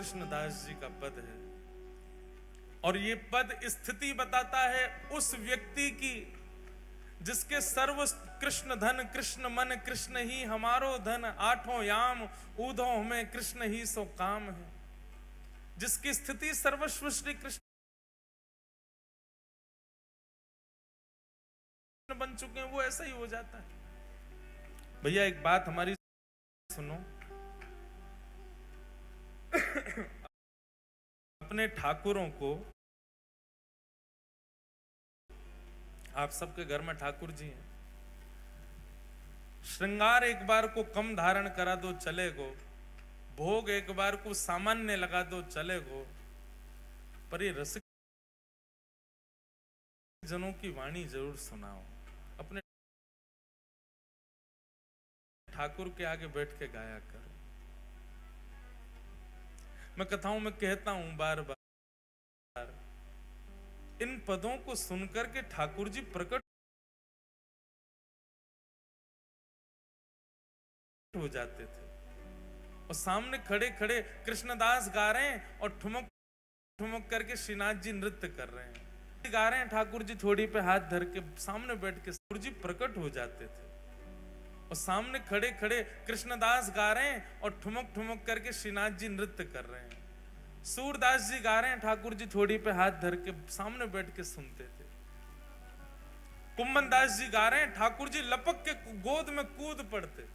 कृष्णदास जी का पद है और ये पद स्थिति बताता है उस व्यक्ति की जिसके सर्व कृष्ण धन कृष्ण मन कृष्ण ही हमारो धन, आठों याम ऊधो हमें कृष्ण ही सो काम है। जिसकी स्थिति सर्वस्व श्री कृष्ण बन चुके हैं वो ऐसा ही हो जाता है। भैया एक बात हमारी सुनो, अपने ठाकुरों को, आप सबके घर में ठाकुर जी हैं, श्रृंगार एक बार को कम धारण करा दो चलेगो, भोग एक बार को सामान्य लगा दो चलेगो, पर ये रसिक जनों की वाणी जरूर सुनाओ। अपने ठाकुर के आगे बैठ के गाया करो। मैं कथाओं में कहता हूं बार बार, इन पदों को सुनकर के ठाकुर जी प्रकट हो जाते थे और सामने खड़े खड़े कृष्णदास गा रहे हैं और ठुमक ठुमक करके श्रीनाथ जी नृत्य कर रहे हैं, गा रहे हैं, ठाकुर जी थोड़ी पे हाथ धर के सामने बैठ के ठाकुर जी प्रकट हो जाते थे और सामने खड़े खड़े कृष्णदास गा रहे हैं और ठुमक ठुमक करके श्रीनाथ जी नृत्य कर रहे हैं। सूरदास जी गा रहे हैं, ठाकुर जी थोड़ी पे हाथ धर के सामने बैठ के सुनते थे। कुम्मन दास जी गा रहे हैं, ठाकुर जी लपक के गोद में कूद पड़ते।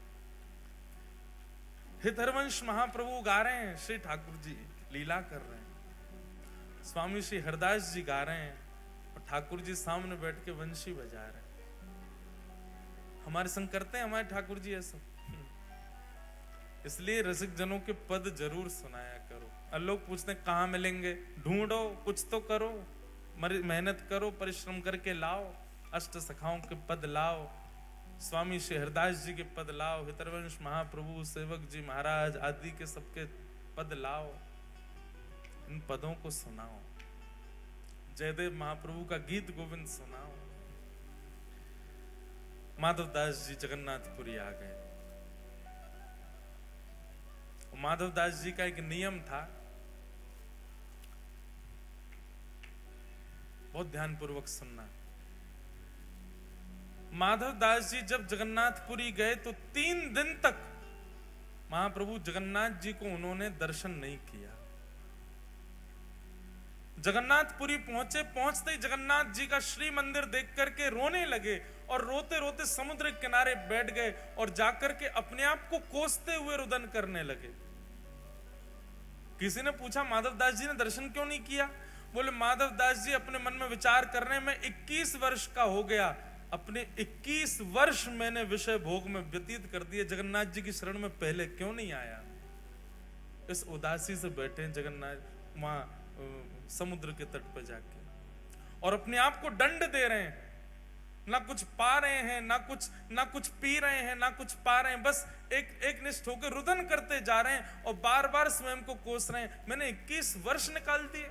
हितरवंश महाप्रभु गा रहे हैं, श्री ठाकुर जी लीला कर रहे हैं। स्वामी श्री हरदास जी गा रहे हैं और ठाकुर जी सामने बैठ के वंशी बजा रहे हैं। हमारे संग करते हैं हमारे ठाकुर जी ऐसा। इसलिए रसिक जनों के पद जरूर सुनाया करो। और लोग पूछते हैं कहाँ मिलेंगे, ढूंढो, कुछ तो करो, मेहनत करो, परिश्रम करके लाओ, अष्ट सखाओं के पद लाओ, स्वामी श्री हरदास जी के पद लाओ, हितरवंश महाप्रभु सेवक जी महाराज आदि के सबके पद लाओ, इन पदों को सुनाओ, जयदेव महाप्रभु का गीत गोविंद सुनाओ। माधवदास जी जगन्नाथपुरी आ गए। माधवदास जी का एक नियम था, बहुत ध्यानपूर्वक सुनना। माधवदास जी जब जगन्नाथपुरी गए तो 3 दिन तक महाप्रभु जगन्नाथ जी को उन्होंने दर्शन नहीं किया। जगन्नाथपुरी पहुंचे, पहुंचते ही जगन्नाथ जी का श्री मंदिर देख करके रोने लगे और रोते रोते समुद्र के किनारे बैठ गए और जाकर के अपने आप को कोसते हुए रुदन करने लगे। किसी ने पूछा माधवदास जी ने दर्शन क्यों नहीं किया? बोले माधवदास जी अपने मन में विचार करने में 21 वर्ष का हो गया, अपने 21 वर्ष मैंने विषय भोग में व्यतीत कर दिए, जगन्नाथ जी की शरण में पहले क्यों नहीं आया? इस उदासी से बैठे जगन्नाथ वहां समुद्र के तट पर जाके और अपने आप को दंड दे रहे हैं। ना कुछ पा रहे हैं, ना कुछ पी रहे हैं, ना कुछ पा रहे हैं, बस एक निष्ठ होकर रुदन करते जा रहे हैं और बार बार स्वयं को कोस रहे हैं, मैंने 21 वर्ष निकाल दिए।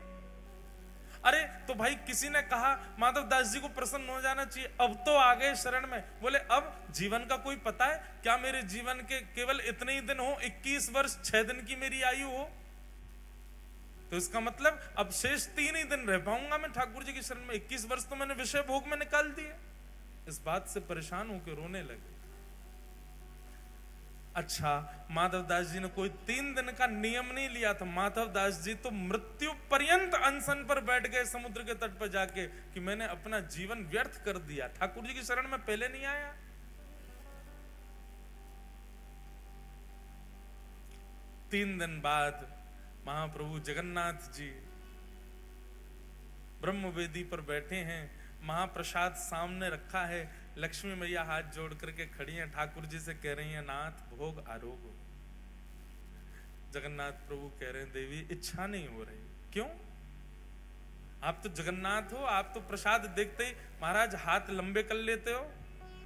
अरे तो भाई किसी ने कहा माधवदास जी को प्रसन्न हो जाना चाहिए, अब तो आ गए शरण में। बोले अब जीवन का कोई पता है क्या? मेरे जीवन के केवल इतने ही दिन हो, 21 वर्ष 6 दिन की मेरी आयु हो, तो इसका मतलब अब शेष 3 ही दिन रह पाऊंगा मैं ठाकुर जी की शरण में। 21 वर्ष तो मैंने विषय भोग में निकाल दिए। इस बात से परेशान होकर रोने लगे। अच्छा, माधवदास जी ने कोई 3 दिन का नियम नहीं लिया था। माधवदास जी तो मृत्यु पर्यंत अनशन पर बैठ गए समुद्र के तट पर जाके कि मैंने अपना जीवन व्यर्थ कर दिया, ठाकुर जी की शरण में पहले नहीं आया। तीन दिन बाद महाप्रभु जगन्नाथ जी ब्रह्मवेदी पर बैठे हैं, महाप्रसाद सामने रखा है, लक्ष्मी मैया हाथ जोड़ करके खड़ी हैं, ठाकुर जी से कह रही हैं नाथ भोग आरोग। जगन्नाथ प्रभु कह रहे हैं देवी इच्छा नहीं हो रही। क्यों? आप तो जगन्नाथ हो, आप तो प्रसाद देखते ही महाराज हाथ लंबे कर लेते हो,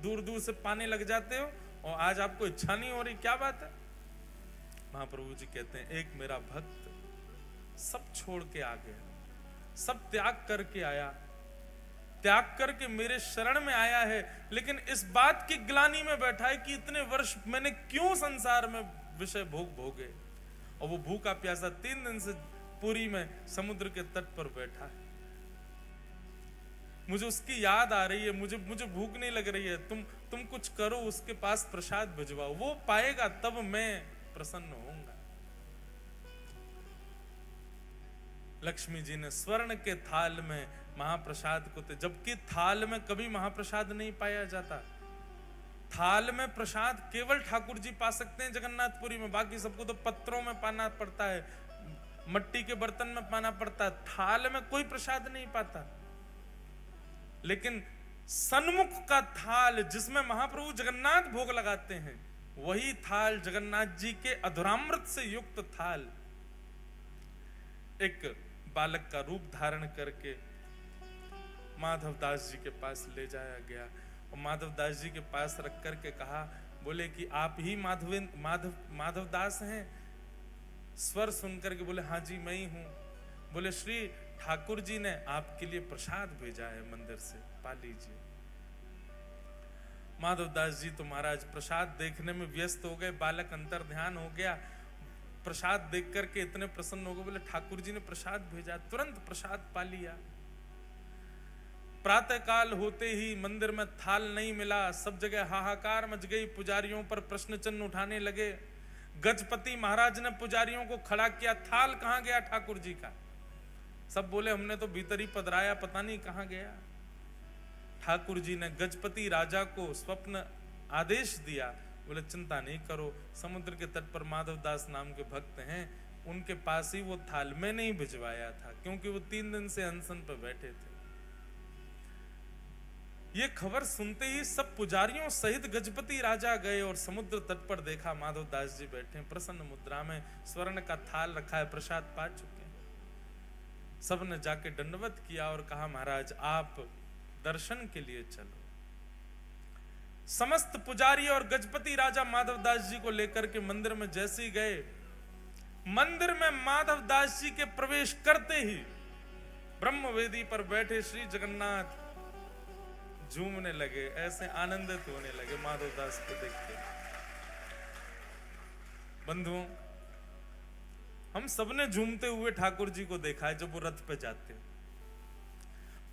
दूर दूर से पाने लग जाते हो, और आज आपको इच्छा नहीं हो रही, क्या बात है? महाप्रभु जी कहते हैं एक मेरा भक्त सब छोड़ के आ गया, सब त्याग करके आया, त्याग करके मेरे शरण में आया है, लेकिन इस बात की ग्लानि में बैठा है कि इतने वर्ष मैंने क्यों संसार में विषय भोग भोगे। और वो भूखा प्यासा 3 दिन से पुरी में समुद्र के तट पर बैठा है। मुझे उसकी याद आ रही है, मुझे भूख नहीं लग रही है, तुम कुछ करो, उसके पास प्रसाद भिजवाओ, वो पाएगा तब मैं प्रसन्न होऊंगा। लक्ष्मी जी ने स्वर्ण के थाल में महाप्रसाद को, जबकि थाल में कभी महाप्रसाद नहीं पाया जाता। थाल में प्रसाद केवल ठाकुर जी पा सकते हैं जगन्नाथपुरी में, बाकी सबको तो पत्रों में पाना पड़ता है, मट्टी के बर्तन में पाना पड़ता है, थाल में कोई प्रसाद नहीं पाता। लेकिन सन्मुख का थाल जिसमें महाप्रभु जगन्नाथ भोग लगाते हैं, वही थाल जगन्नाथ जी के अधुरामृत से युक्त थाल एक बालक का रूप धारण करके माधवदास जी के पास ले जाया गया और माधवदास जी के पास रख करके कहा, बोले कि आप ही माधवदास हैं? स्वर सुनकर के बोले हाँ जी मैं ही हूं। बोले श्री ठाकुर जी ने आपके लिए प्रसाद भेजा है मंदिर से, पा लीजिए। माधवदास जी तो महाराज प्रसाद देखने में व्यस्त हो गए, बालक अंतर ध्यान हो गया, प्रसाद देख करके इतने प्रसन्न हो गए, बोले ठाकुर जी ने प्रसाद भेजा, तुरंत प्रसाद पा लिया। प्रातः काल होते ही मंदिर में थाल नहीं मिला, सब जगह हाहाकार मच गई, पुजारियों पर प्रश्न चिन्ह उठाने लगे। गजपति महाराज ने पुजारियों को खड़ा किया, थाल कहां गया ठाकुर जी का? सब बोले हमने तो भीतर ही पधराया, पता नहीं कहां गया। ठाकुर जी ने गजपति राजा को स्वप्न आदेश दिया, बोले चिंता नहीं करो, समुद्र के तट पर माधवदास नाम के भक्त हैं, उनके पास ही वो थाल में नहीं भिजवाया था, क्योंकि वो 3 दिन से अनशन पर बैठे थे। ये खबर सुनते ही सब पुजारियों सहित गजपति राजा गए और समुद्र तट पर देखा माधवदास जी बैठे प्रसन्न मुद्रा में, स्वर्ण का थाल रखा है, प्रसाद पा चुके हैं। सब ने जाके दंडवत किया और कहा महाराज आप दर्शन के लिए चलो। समस्त पुजारी और गजपति राजा माधवदास जी को लेकर के मंदिर में जैसे ही गए, मंदिर में माधवदास जी के प्रवेश करते ही ब्रह्मवेदी पर बैठे श्री जगन्नाथ झूमने लगे, ऐसे आनंदित होने लगे माधवदास को देख के। बंधुओं, हम सबने झूमते हुए ठाकुर जी को देखा है जब वो रथ पे जाते हैं,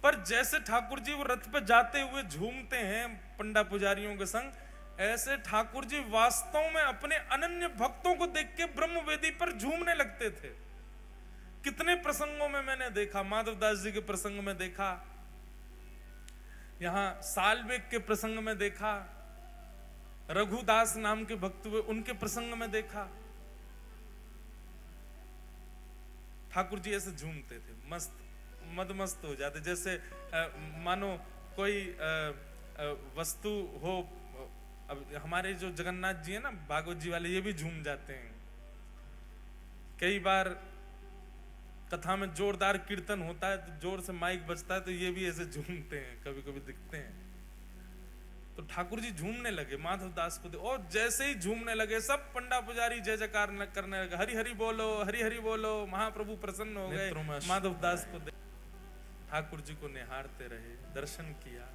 पर जैसे ठाकुर जी वो रथ पे जाते हुए झूमते हैं पंडा पुजारियों के संग, ऐसे ठाकुर जी वास्तव में अपने अनन्य भक्तों को देख के ब्रह्मवेदी पर झूमने लगते थे। कितने प्रसंगों में मैंने देखा, माधवदास जी के प्रसंग में देखा, यहां सालवेग के प्रसंग में देखा, रघुदास नाम के भक्त हुए उनके प्रसंग में देखा, ठाकुर जी ऐसे झूमते थे, मस्त मदमस्त हो जाते, जैसे मानो कोई वस्तु हो। अब हमारे जो जगन्नाथ जी है ना, भागवत जी वाले, ये भी झूम जाते हैं। कई बार कथा में जोरदार कीर्तन होता है तो जोर से माइक बजता है तो ये भी ऐसे झूमते हैं, कभी कभी दिखते हैं। तो ठाकुर जी झूमने लगे माधवदास को, और जैसे ही झूमने लगे सब पंडा पुजारी जय जयकार करने लगे, हरि हरि बोलो, हरि हरि बोलो। महाप्रभु प्रसन्न हो गए, माधवदास को ठाकुर जी को निहारते रहे, दर्शन किया।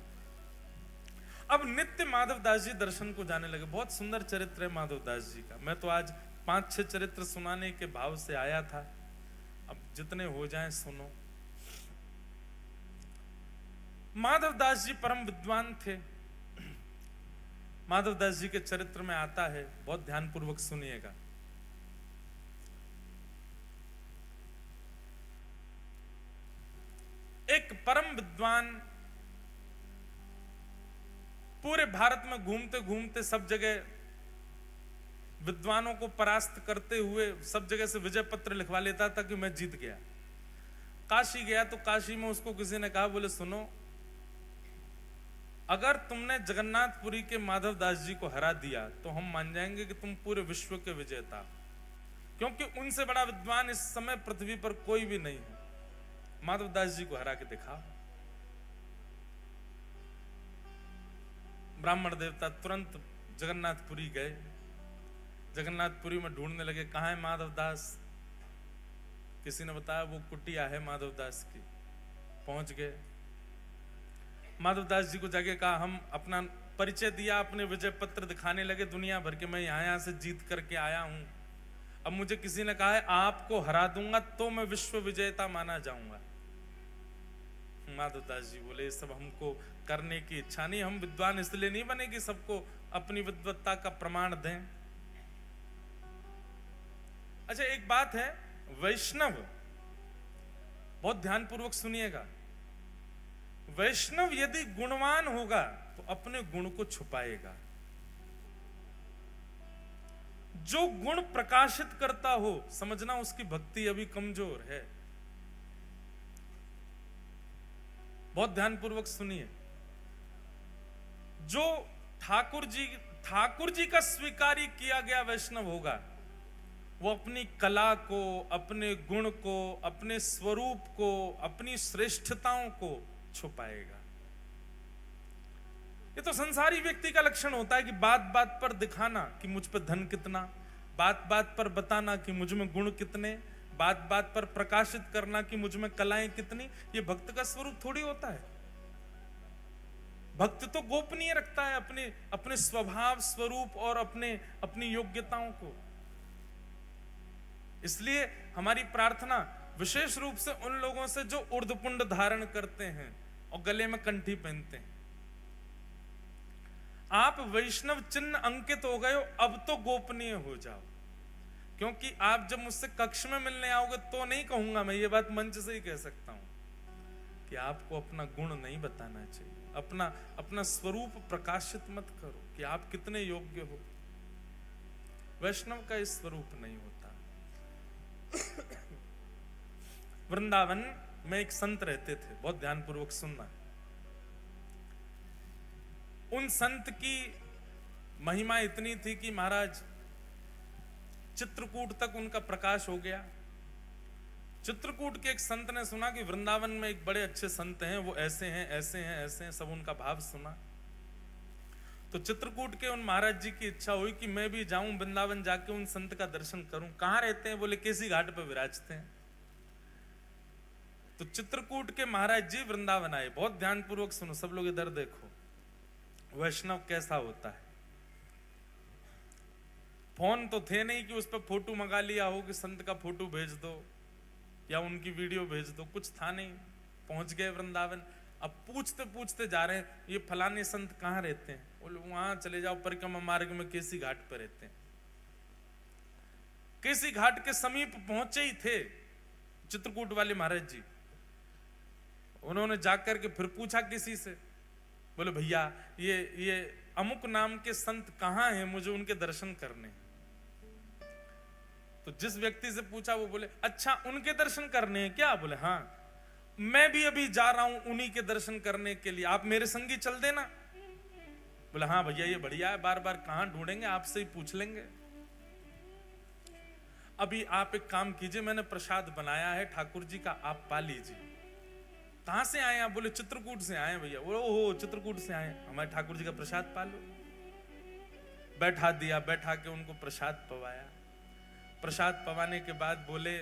अब नित्य माधवदास जी दर्शन को जाने लगे। बहुत सुंदर चरित्र है माधवदास जी का। मैं तो आज 5-6 चरित्र सुनाने के भाव से आया था, अब जितने हो जाएं सुनो। माधवदास जी परम विद्वान थे। माधवदास जी के चरित्र में आता है, बहुत ध्यानपूर्वक सुनिएगा। एक परम विद्वान पूरे भारत में घूमते घूमते सब जगह विद्वानों को परास्त करते हुए सब जगह से विजय पत्र लिखवा लेता था कि मैं जीत गया। काशी गया तो काशी में उसको किसी ने कहा, बोले सुनो, अगर तुमने जगन्नाथपुरी के माधवदास जी को हरा दिया तो हम मान जाएंगे कि तुम पूरे विश्व के विजेता, क्योंकि उनसे बड़ा विद्वान इस समय पृथ्वी पर कोई भी नहीं है। माधवदास जी को हरा के दिखा। ब्राह्मण देवता तुरंत जगन्नाथपुरी गए, जगन्नाथपुरी में ढूंढने लगे कहाँ है माधवदास। किसी ने बताया वो कुटिया है माधवदास की। पहुंच गए, माधवदास जी को जाके कहा, हम अपना परिचय दिया, अपने विजय पत्र दिखाने लगे दुनिया भर के, मैं यहाँ से जीत करके आया हूं। अब मुझे किसी ने कहा है आपको हरा दूंगा तो मैं विश्व विजेता माना जाऊंगा। माधवदास जी बोले ये सब हमको करने की इच्छा नहीं, हम विद्वान इसलिए नहीं बने कि सबको अपनी विद्वत्ता का प्रमाण दें। अच्छा एक बात है, वैष्णव, बहुत ध्यानपूर्वक सुनिएगा, वैष्णव यदि गुणवान होगा तो अपने गुण को छुपाएगा। जो गुण प्रकाशित करता हो समझना उसकी भक्ति अभी कमजोर है। बहुत ध्यानपूर्वक सुनिए, जो ठाकुर जी का स्वीकार किया गया वैष्णव होगा वो अपनी कला को, अपने गुण को, अपने स्वरूप को, अपनी श्रेष्ठताओं को छुपाएगा। ये तो संसारी व्यक्ति का लक्षण होता है कि बात बात पर दिखाना कि मुझ पर धन कितना, बात बात पर बताना कि मुझ में गुण कितने, बात बात पर प्रकाशित करना कि मुझ में कलाएं कितनी। ये भक्त का स्वरूप थोड़ी होता है। भक्त तो गोपनीय रखता है अपने स्वभाव, स्वरूप और अपनी योग्यताओं को। इसलिए हमारी प्रार्थना विशेष रूप से उन लोगों से जो ऊर्ध्वपुंड धारण करते हैं और गले में कंठी पहनते हैं। आप वैष्णव चिन्ह अंकित हो गए हो, अब तो गोपनीय हो जाओ। क्योंकि आप जब मुझसे कक्ष में मिलने आओगे तो नहीं कहूंगा, मैं ये बात मंच से ही कह सकता हूं कि आपको अपना गुण नहीं बताना चाहिए, अपना स्वरूप प्रकाशित मत करो कि आप कितने योग्य हो। वैष्णव का इस स्वरूप नहीं होता। वृंदावन में एक संत रहते थे, बहुत ध्यानपूर्वक सुनना। उन संत की महिमा इतनी थी कि महाराज चित्रकूट तक उनका प्रकाश हो गया। चित्रकूट के एक संत ने सुना कि वृंदावन में एक बड़े अच्छे संत हैं, वो ऐसे हैं, ऐसे हैं, ऐसे हैं, सब उनका भाव सुना। तो चित्रकूट के उन महाराज जी की इच्छा हुई कि मैं भी जाऊं वृंदावन, जाके उन संत का दर्शन करूं। कहां रहते हैं? बोले केसी घाट पर विराजते हैं। तो चित्रकूट के महाराज जी वृंदावन आए। बहुत ध्यानपूर्वक सुनो सब लोग, इधर देखो वैष्णव कैसा होता है। फोन तो थे नहीं कि उस पर फोटो मंगा लिया हो कि संत का फोटो भेज दो या उनकी वीडियो भेज दो, कुछ था नहीं। पहुंच गए वृंदावन। अब पूछते पूछते जा रहे हैं ये फलाने संत कहाँ रहते हैं? बोले वहां चले जाओ, परिक्रमा मार्ग में केसी घाट पर रहते हैं। केसी घाट के समीप पहुंचे ही थे चित्रकूट वाले महाराज जी। उन्होंने जाकर के फिर पूछा किसी से, बोले भैया ये अमुक नाम के संत कहाँ हैं, मुझे उनके दर्शन करने। तो जिस व्यक्ति से पूछा वो बोले अच्छा उनके दर्शन करने हैं क्या? बोले हाँ, मैं भी अभी जा रहा हूं उन्हीं के दर्शन करने के लिए, आप मेरे संगी चल देना। बोले हाँ भैया ये बढ़िया है, बार बार कहां ढूंढेंगे, आपसे ही पूछ लेंगे। अभी आप एक काम कीजिए, मैंने प्रसाद बनाया है ठाकुर जी का, आप पा लीजिए। कहां से आए आप? बोले चित्रकूट से आए भैया। ओहो चित्रकूट से आए, हमारे ठाकुर जी का प्रसाद पा लो। बैठा दिया, बैठा के उनको प्रसाद पवाया। प्रसाद पवाने के बाद बोले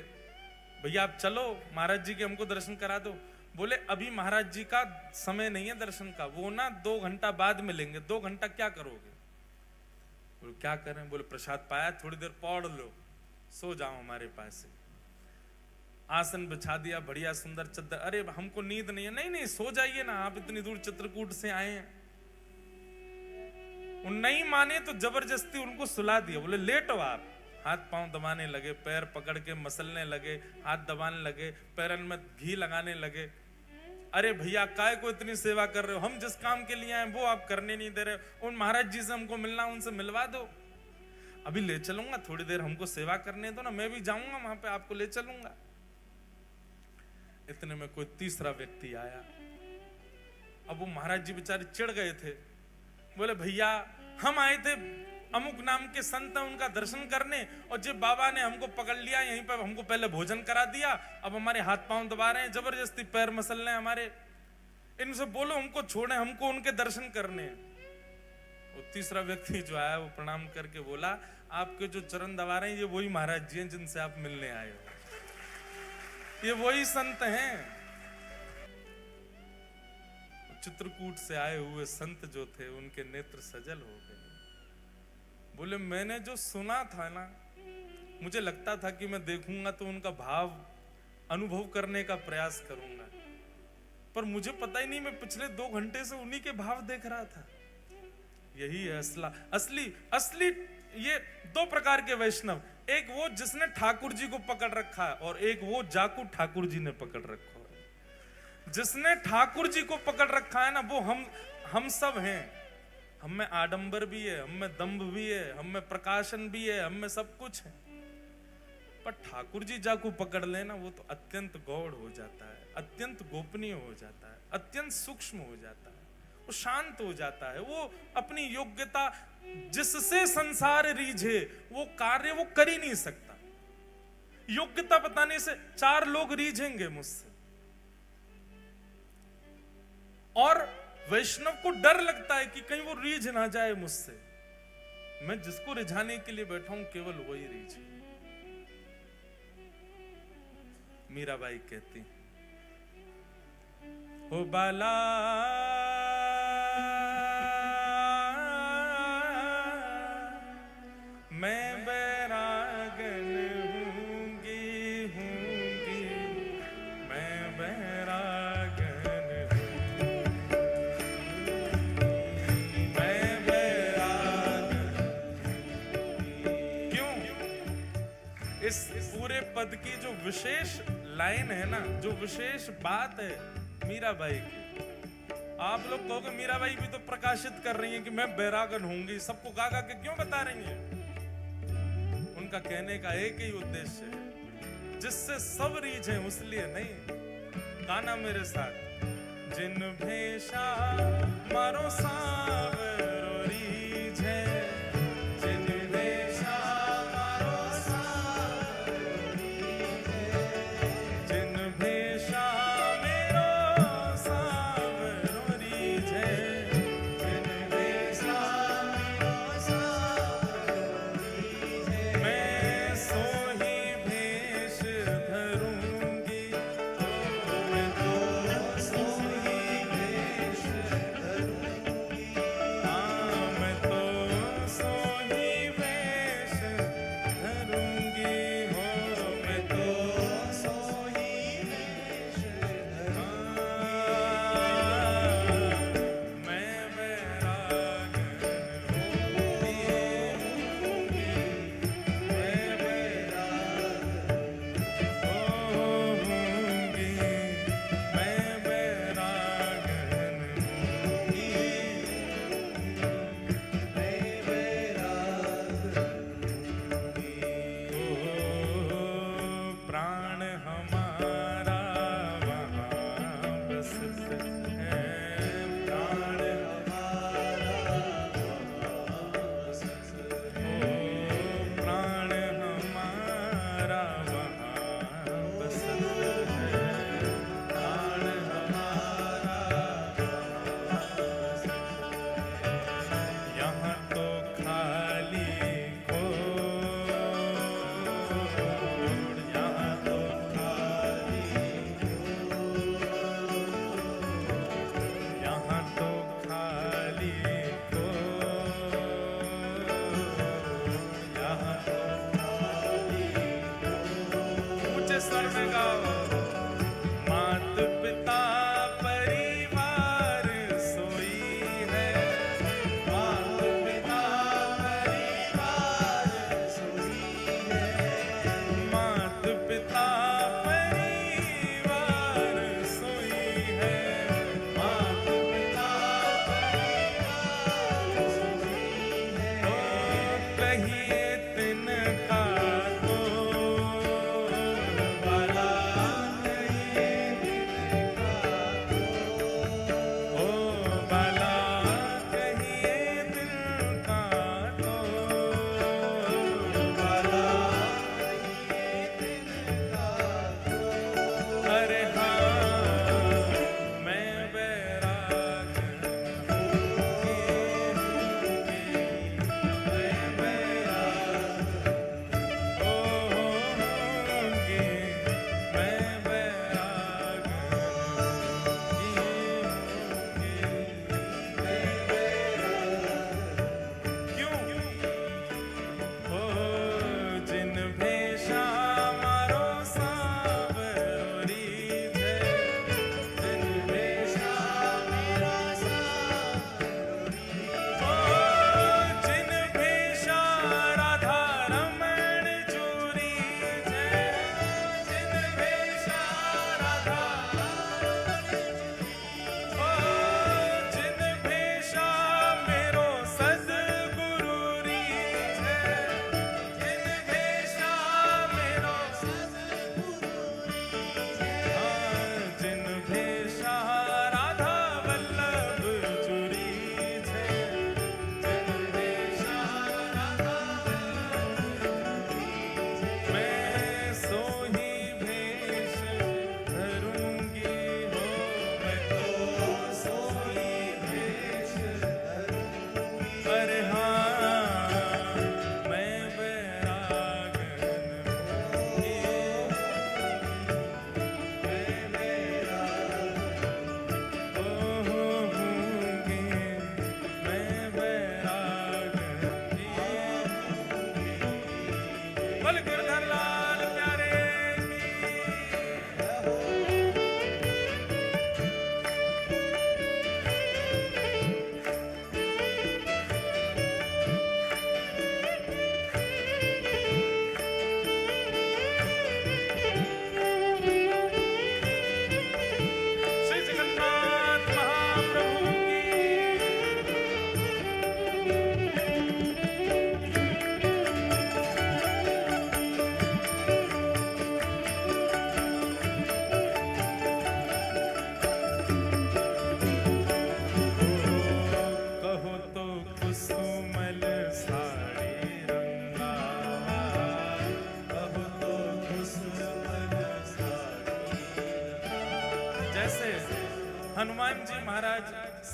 भैया आप चलो महाराज जी के हमको दर्शन करा दो। बोले अभी महाराज जी का समय नहीं है दर्शन का, वो ना 2 घंटा बाद मिलेंगे। 2 घंटा क्या करोगे? बोले क्या करें? बोले प्रसाद पाया, थोड़ी देर पौड़ लो, सो जाओ हमारे पास से। आसन बिछा दिया, बढ़िया सुंदर चद्दर। अरे हमको नींद नहीं है। नहीं नहीं सो जाइए ना, आप इतनी दूर चित्रकूट से आए हैं। वो नहीं माने तो जबरदस्ती उनको सुला दिया। बोले लेटो आप। हाथ पांव दबाने लगे, पैर पकड़ के मसलने लगे, हाथ दबाने लगे, पैरन में घी लगाने लगे। अरे भैया काय को इतनी सेवा कर रहे हो? हम जिस काम के लिए आए वो आप करने नहीं दे रहे। उन महाराज जी से हमको मिलना, उनसे मिलवा दो। अभी ले चलूंगा, थोड़ी देर हमको सेवा करने दो ना, मैं भी जाऊंगा वहां पे, आपको ले चलूंगा। इतने में कोई तीसरा व्यक्ति आया। अब वो महाराज जी बेचारे चिढ़ गए थे। बोले भैया हम आए थे अमुक नाम के संत हैं उनका दर्शन करने, और जब बाबा ने हमको पकड़ लिया यहीं पर, हमको पहले भोजन करा दिया, अब हमारे हाथ पांव दबा रहे हैं, जबरदस्ती पैर मसल रहे हैं हमारे। इनसे बोलो हमको छोड़े, हमको उनके दर्शन करने। वो तीसरा व्यक्ति जो आया वो प्रणाम करके बोला आपके जो चरण दबा रहे हैं ये वही महाराज जी हैं जिनसे आप मिलने आए हो, ये वही संत हैं। चित्रकूट से आए हुए संत जो थे उनके नेत्र सजल हो गए। बोले मैंने जो सुना था ना, मुझे लगता था कि मैं देखूंगा तो उनका भाव अनुभव करने का प्रयास करूंगा, पर मुझे पता ही नहीं, मैं पिछले 2 घंटे से उन्हीं के भाव देख रहा था। यही है असली ये 2 प्रकार के वैष्णव, एक वो जिसने ठाकुर जी को पकड़ रखा है, और एक वो जाकू ठाकुर जी ने पकड़ रखा है। जिसने ठाकुर जी को पकड़ रखा है ना, वो हम सब हैं। हम में आडंबर भी है, हम में दंभ भी है, हम में प्रकाशन भी है, हम में सब कुछ है। पर ठाकुर जी जाकू पकड़ लेना, वो तो अत्यंत गौड़ हो जाता है, अत्यंत गोपनीय हो जाता है, अत्यंत सूक्ष्म हो जाता है, वो शांत हो जाता है। वो अपनी योग्यता जिससे संसार रीझे वो कार्य वो कर ही नहीं सकता। योग्यता बताने से 4 लोग रीझेंगे मुझसे, और वैष्णव को डर लगता है कि कहीं वो रीझ ना जाए मुझसे। मैं जिसको रिझाने के लिए बैठा हूं केवल वही रीझे। मीराबाई कहती, ओ बाला मैं बैरागन हूंगी, मैं बैरागन मैं बैरागन। क्यों? इस पूरे पद की जो विशेष लाइन है ना, जो विशेष बात है मीराबाई की। आप लोग कहोगे मीराबाई भी तो प्रकाशित कर रही हैं कि मैं बैरागन होंगी, सबको गा गा के क्यों बता रही हैं? उनका कहने का एक ही उद्देश्य है, जिससे सब रीझे उसलिए नहीं। गाना मेरे साथ, जिन भेषा मारो सावरो रीझे, जिन भेषा मारो सावरो रीझे, जिन भेषा मेरो सावरो रीझे, जिन भेषा मेरो सावरो रीझे, मैं सोही भेष धरूंगी, मैं तो सोही भेष धरूंगी।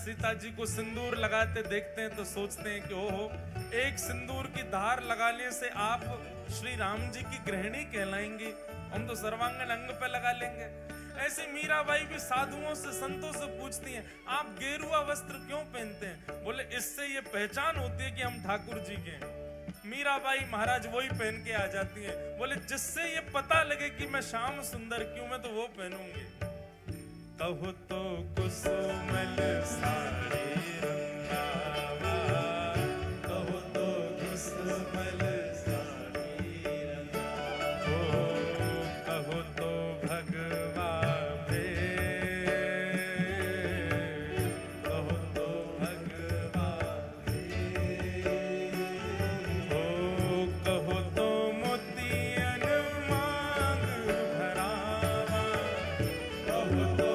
सीता जी को सिंदूर लगाते देखते हैं तो सोचते हैं कि ओहो, एक सिंदूर की धार लगाने से आप श्री राम जी की गृहिणी कहलाएंगी, हम तो सर्वांगन अंग पे लगा लेंगे। ऐसे मीराबाई भी साधुओं से संतों से पूछती हैं, आप गेरुआ वस्त्र क्यों पहनते हैं? बोले इससे ये पहचान होती है कि हम ठाकुर जी के हैं। मीराबाई महाराज वही पहन के आ जाती हैं। बोले जिससे ये पता लगे कि मैं श्याम सुंदर क्यों, मैं तो वो पहनूंगी। कहो तो कुसुमल साड़ी रंगावा, कहो तो कुसुमल साड़ी रंगावा, कहो तो भगवा भे, कहो तो भगवा भे, कहो तो मोतियन मांग भरावा, कहो तो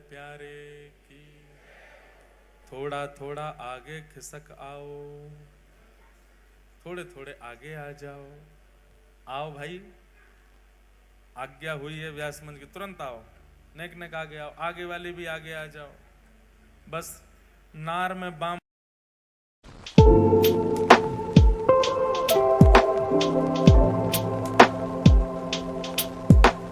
प्यारे की। थोड़ा थोड़ा आगे खिसक आओ, थोड़े थोड़े आगे आ जाओ। आओ भाई, आज्ञा हुई है व्यास मंच की, तुरंत आओ, नेक नेक आगे आओ, आगे वाले भी आगे आ जाओ। बस नार में बाम